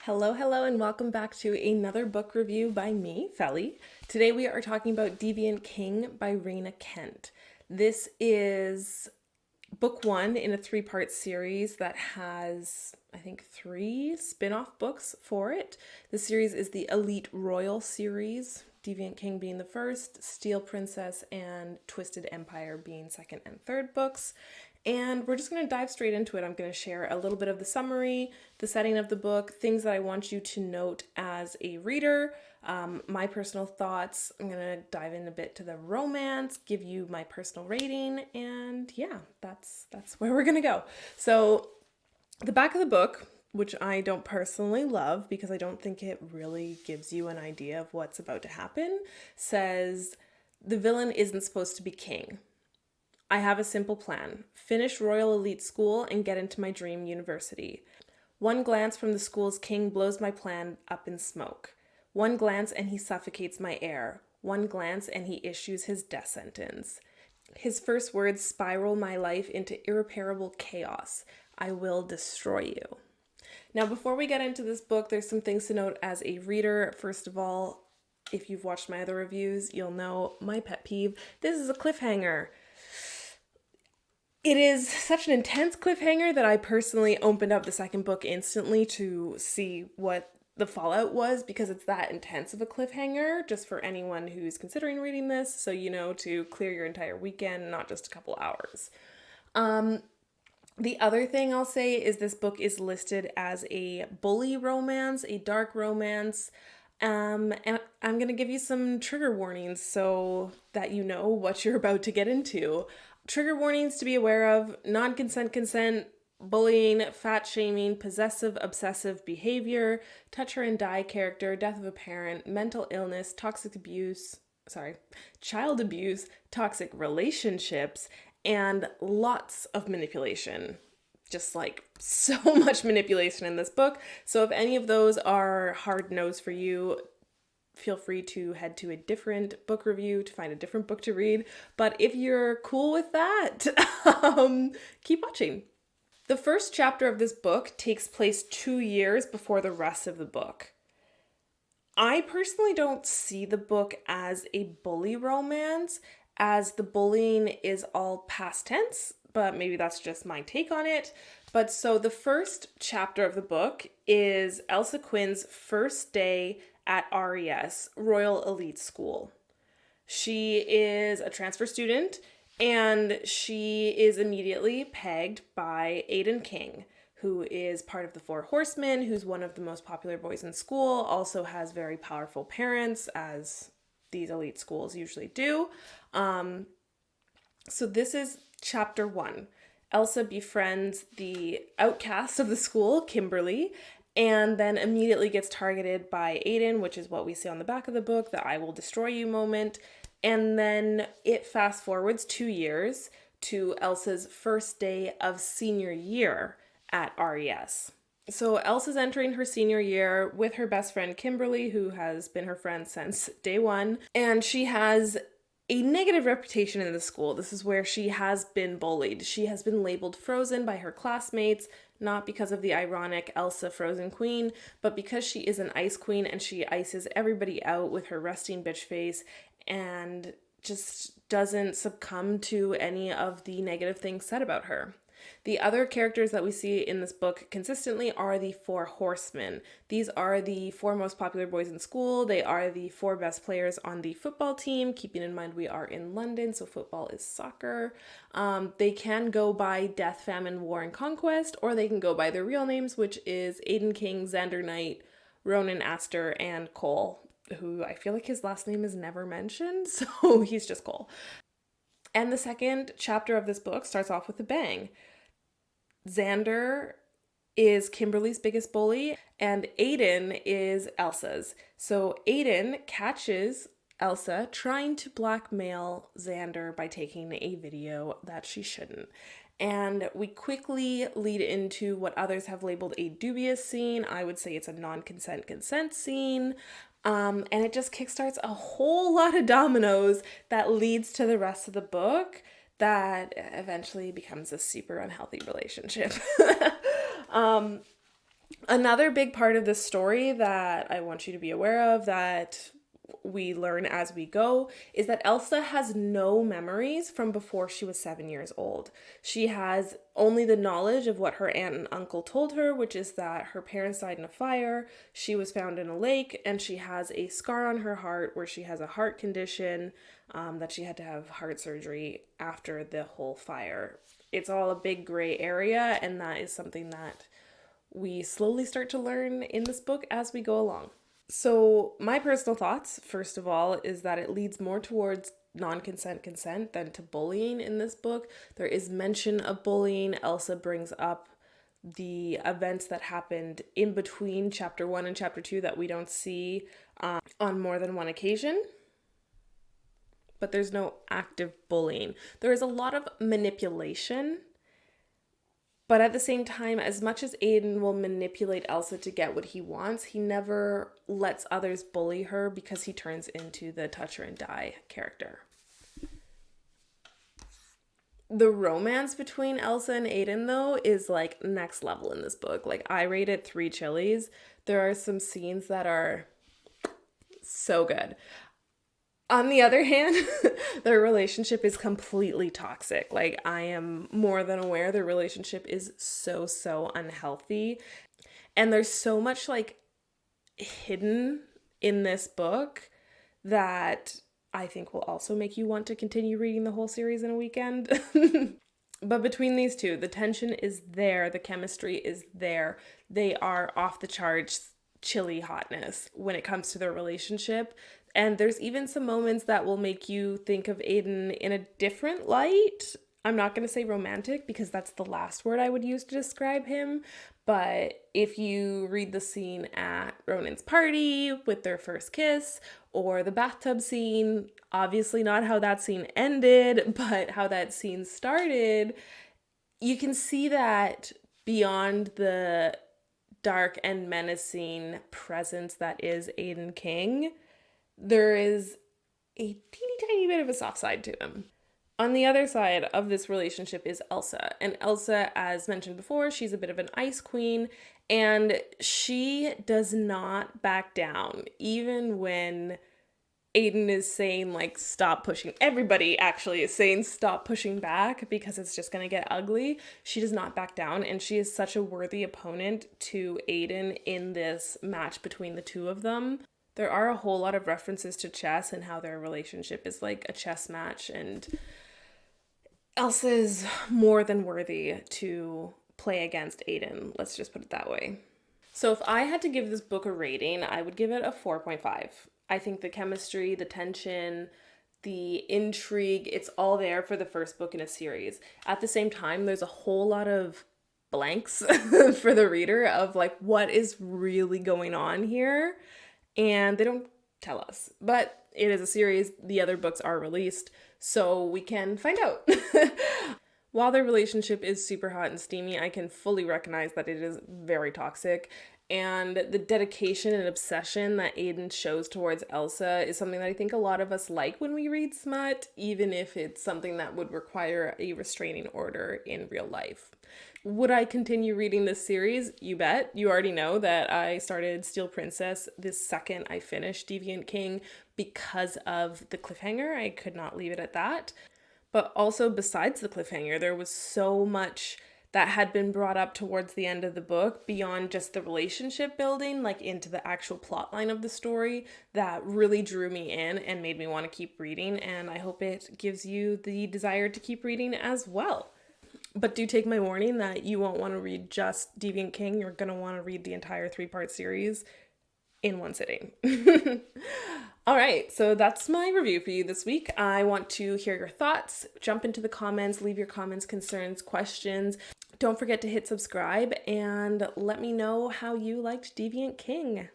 Hello, and welcome back to another book review by me, Felly. Today we are talking about Deviant King by Rina Kent. This is book one in a three-part series that has, I think, three spin-off books for it. The series is the Elite Royal series, Deviant King being the first, Steel Princess and Twisted Empire being second and third books. And we're just going to dive straight into it. I'm going to share a little bit of the summary, the setting of the book, things that I want you to note as a reader, my personal thoughts. I'm going to dive in a bit to the romance, give you my personal rating, and yeah, that's where we're going to go. So the back of the book, which I don't personally love because I don't think it really gives you an idea of what's about to happen, says, "The villain isn't supposed to be king. I have a simple plan. Finish Royal Elite School and get into my dream university. One glance from the school's king blows my plan up in smoke. One glance and he suffocates my heir. One glance and he issues his death sentence. His first words spiral my life into irreparable chaos. I will destroy you." Now, before we get into this book, there's some things to note as a reader. First of all, if you've watched my other reviews, you'll know my pet peeve. This is a cliffhanger. It is such an intense cliffhanger that I personally opened up the second book instantly to see what the fallout was because it's that intense of a cliffhanger, just for anyone who's considering reading this, so you know to clear your entire weekend, not just a couple hours. The other thing I'll say is this book is listed as a bully romance, a dark romance, and I'm going to give you some trigger warnings so that you know what you're about to get into. Trigger warnings to be aware of: non-consent, consent, bullying, fat shaming, possessive, obsessive behavior, touch her and die character, death of a parent, mental illness, child abuse, toxic relationships, and lots of manipulation. Just like so much manipulation in this book. So if any of those are hard no's for you, feel free to head to a different book review to find a different book to read. But if you're cool with that, keep watching. The first chapter of this book takes place 2 years before the rest of the book. I personally don't see the book as a bully romance, as the bullying is all past tense, but maybe that's just my take on it. But so the first chapter of the book is Elsa Quinn's first day at RES, Royal Elite School. She is a transfer student and she is immediately pegged by Aiden King, who is part of the Four Horsemen, who's one of the most popular boys in school, also has very powerful parents, as these elite schools usually do. So this is chapter 1. Elsa befriends the outcast of the school, Kimberly, and then immediately gets targeted by Aiden, which is what we see on the back of the book, the "I will destroy you" moment. And then it fast forwards 2 years to Elsa's first day of senior year at RES. So Elsa's entering her senior year with her best friend Kimberly, who has been her friend since day one, and she has a negative reputation in the school. This is where she has been bullied. She has been labeled frozen by her classmates, not because of the ironic Elsa Frozen Queen, but because she is an ice queen and she ices everybody out with her resting bitch face and just doesn't succumb to any of the negative things said about her. The other characters that we see in this book consistently are the Four Horsemen. These are the 4 most popular boys in school. They are the 4 best players on the football team, keeping in mind we are in London, so football is soccer. They can go by Death, Famine, War, and Conquest, or they can go by their real names, which is Aiden King, Xander Knight, Ronan Astor, and Cole, who I feel like his last name is never mentioned, so he's just Cole. And the second chapter of this book starts off with a bang. Xander is Kimberly's biggest bully, and Aiden is Elsa's. So Aiden catches Elsa trying to blackmail Xander by taking a video that she shouldn't. And we quickly lead into what others have labeled a dubious scene. I would say it's a non-consent consent scene. And it just kickstarts a whole lot of dominoes that leads to the rest of the book that eventually becomes a super unhealthy relationship. Another big part of this story that I want you to be aware of, that we learn as we go, is that Elsa has no memories from before she was 7 years old. She has only the knowledge of what her aunt and uncle told her, which is that her parents died in a fire, she was found in a lake, and she has a scar on her heart where she has a heart condition, that she had to have heart surgery after the whole fire. It's all a big gray area, and that is something that we slowly start to learn in this book as we go along. So my personal thoughts, first of all, is that it leads more towards non-consent consent than to bullying in this book. There is mention of bullying. Elsa brings up the events that happened in between chapter 1 and chapter 2 that we don't see on more than one occasion. But there's no active bullying. There is a lot of manipulation. But at the same time, as much as Aiden will manipulate Elsa to get what he wants, he never lets others bully her because he turns into the touch her and die character. The romance between Elsa and Aiden, though, is like next level in this book. Like, I rate it 3 chilies. There are some scenes that are so good. On the other hand, their relationship is completely toxic. Like, I am more than aware their relationship is so unhealthy. And there's so much like hidden in this book that I think will also make you want to continue reading the whole series in a weekend. But between these two, the tension is there, the chemistry is there. They are off the charts chilly hotness when it comes to their relationship. And there's even some moments that will make you think of Aiden in a different light. I'm not going to say romantic because that's the last word I would use to describe him. But if you read the scene at Ronan's party with their first kiss, or the bathtub scene, obviously not how that scene ended, but how that scene started, you can see that beyond the dark and menacing presence that is Aiden King, there is a teeny tiny bit of a soft side to him. On the other side of this relationship is Elsa. And Elsa, as mentioned before, she's a bit of an ice queen, and she does not back down. Even when Aiden is saying, like, stop pushing. Everybody actually is saying stop pushing back because it's just going to get ugly. She does not back down, and she is such a worthy opponent to Aiden in this match between the two of them. There are a whole lot of references to chess and how their relationship is like a chess match, and Elsa is more than worthy to play against Aiden. Let's just put it that way. So if I had to give this book a rating, I would give it a 4.5. I think the chemistry, the tension, the intrigue, it's all there for the first book in a series. At the same time, there's a whole lot of blanks for the reader of like what is really going on here. And they don't tell us, but it is a series. The other books are released, so we can find out. While their relationship is super hot and steamy, I can fully recognize that it is very toxic. And the dedication and obsession that Aiden shows towards Elsa is something that I think a lot of us like when we read smut, even if it's something that would require a restraining order in real life. Would I continue reading this series? You bet. You already know that I started Steel Princess the second I finished Deviant King because of the cliffhanger. I could not leave it at that. But also besides the cliffhanger, there was so much that had been brought up towards the end of the book beyond just the relationship building, like into the actual plot line of the story, that really drew me in and made me want to keep reading. And I hope it gives you the desire to keep reading as well. But do take my warning that you won't want to read just Deviant King. You're going to want to read the entire 3-part series in one sitting. All right, so that's my review for you this week. I want to hear your thoughts. Jump into the comments, leave your comments, concerns, questions. Don't forget to hit subscribe and let me know how you liked Deviant King.